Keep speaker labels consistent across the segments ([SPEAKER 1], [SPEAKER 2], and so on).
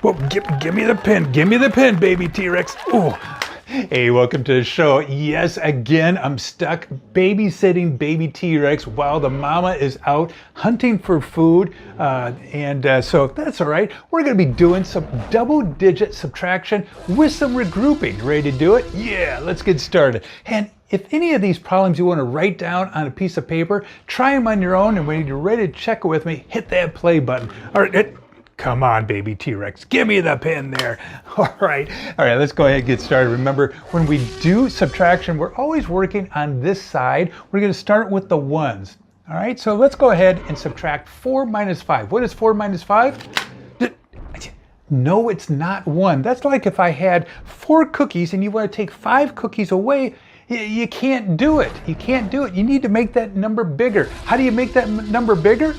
[SPEAKER 1] Whoa, give me the pen. Give me the pen, baby T-Rex. Oh. Hey, welcome to the show. Yes, again, I'm stuck babysitting baby T-Rex while the mama is out hunting for food. So that's all right. We're going to be doing some double-digit subtraction with some regrouping. Ready to do it? Yeah, let's get started. And if any of these problems you want to write down on a piece of paper, try them on your own, and when you're ready to check it with me, hit that play button. All right, come on, baby T-Rex, give me the pen there. All right, let's go ahead and get started. Remember, when we do subtraction, we're always working on this side. We're going to start with the ones. All right, so let's go ahead and subtract 4 minus 5. What is 4 minus 5? No, it's not 1. That's like if I had 4 cookies and you want to take 5 cookies away. You can't do it. You can't do it. You need to make that number bigger. How do you make that number bigger?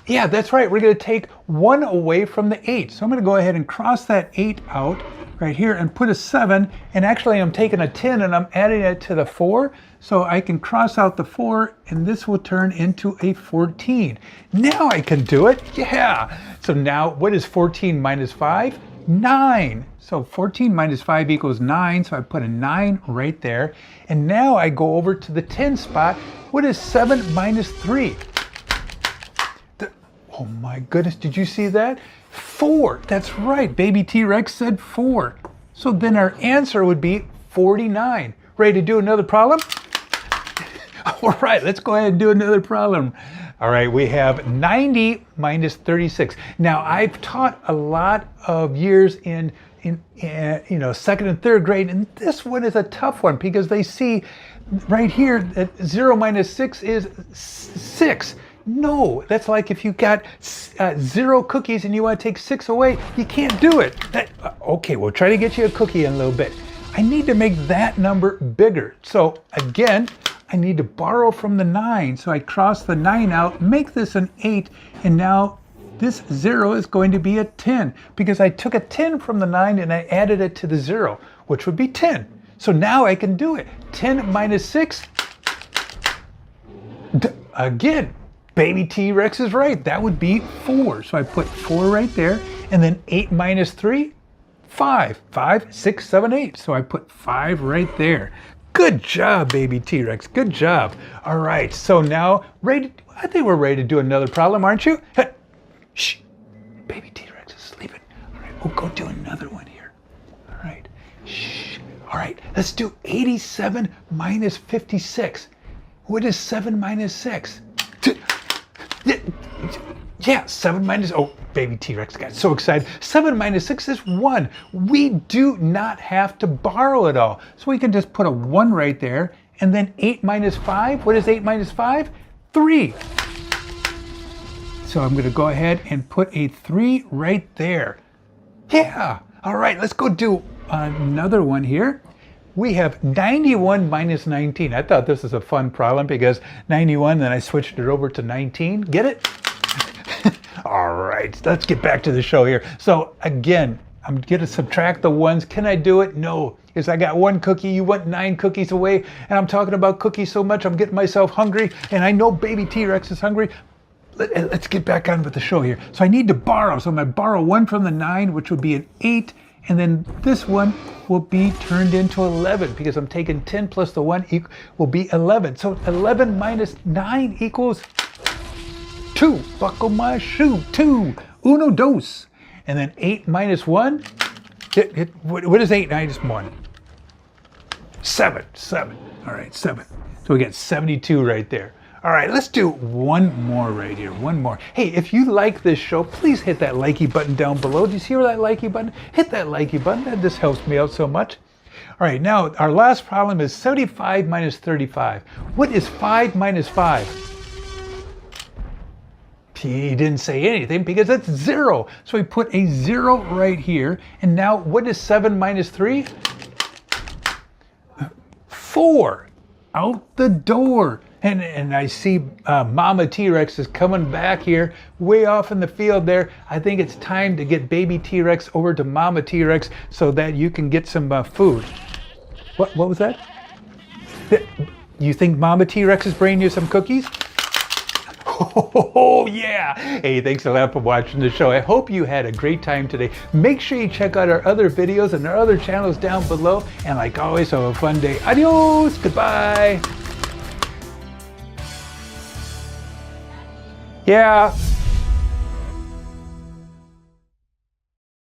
[SPEAKER 1] Yeah, that's right. We're going to take 1 away from the 8. So I'm going to go ahead and cross that 8 out right here and put a 7. And actually, I'm taking a 10 and I'm adding it to the 4. So I can cross out the 4 and this will turn into a 14. Now I can do it. Yeah. So now what is 14 minus 5? 9. So 14 minus 5 equals 9. So I put a 9 right there. And now I go over to the 10 spot. What is 7 minus 3? Oh my goodness, did you see that? 4, that's right, baby T-Rex said 4. So then our answer would be 49. Ready to do another problem? All right, let's go ahead and do another problem. All right, we have 90 minus 36. Now, I've taught a lot of years in second and third grade, and this one is a tough one because they see right here that 0 minus 6 is 6. No, that's like if you got 0 cookies and you want to take 6 away, you can't do it. Okay, we'll try to get you a cookie in a little bit. I need to make that number bigger. So again, I need to borrow from the 9. So I cross the 9 out, make this an 8, and now this 0 is going to be a 10 because I took a 10 from the 9 and I added it to the 0, which would be 10. So now I can do it. 10 minus 6, again, baby T-Rex is right. That would be 4. So I put 4 right there. And then 8 minus 3, 5. 5, 6, 7, 8. So I put 5 right there. Good job, baby T-Rex. Good job. All right. So now, I think we're ready to do another problem, aren't you? Shh. Baby T-Rex is sleeping. All right. We'll go do another one here. All right. Shh. All right. Let's do 87 minus 56. What is 7 minus 6? Yeah, 7 minus, baby T-Rex got so excited. 7 minus 6 is 1. We do not have to borrow it all. So we can just put a 1 right there. And then 8 minus 5, what is 8 minus 5? 3. So I'm going to go ahead and put a 3 right there. Yeah, all right, let's go do another one here. We have 91 minus 19. I thought this was a fun problem because 91, then I switched it over to 19. Get it? All right, let's get back to the show here. So again, I'm going to subtract the ones. Can I do it? No, because I got 1 cookie. You want 9 cookies away. And I'm talking about cookies so much, I'm getting myself hungry. And I know baby T-Rex is hungry. Let's get back on with the show here. So I need to borrow. So I'm going to borrow 1 from the 9, which would be an 8. And then this one will be turned into 11 because I'm taking 10 plus the 1 will be 11. So 11 minus 9 equals 2. Buckle my shoe. 2. Uno, dos. And then 8 minus 1. What is 8 minus 1? 7. 7. All right, 7. So we got 72 right there. All right, let's do one more right here. One more. Hey, if you like this show, please hit that likey button down below. Do you see where that likey button? Hit that likey button. That just helps me out so much. All right, now our last problem is 75 minus 35. What is 5 minus 5? He didn't say anything because it's 0. So we put a 0 right here. And now what is 7 minus 3? 4. Out the door. And I see Mama T-Rex is coming back here way off in the field there. I think it's time to get baby T-Rex over to Mama T-Rex so that you can get some food. What was that? You think Mama T-Rex is bringing you some cookies? Oh yeah! Hey, thanks a lot for watching the show. I hope you had a great time today. Make sure you check out our other videos and our other channels down below. And like always, have a fun day. Adios! Goodbye! Yeah.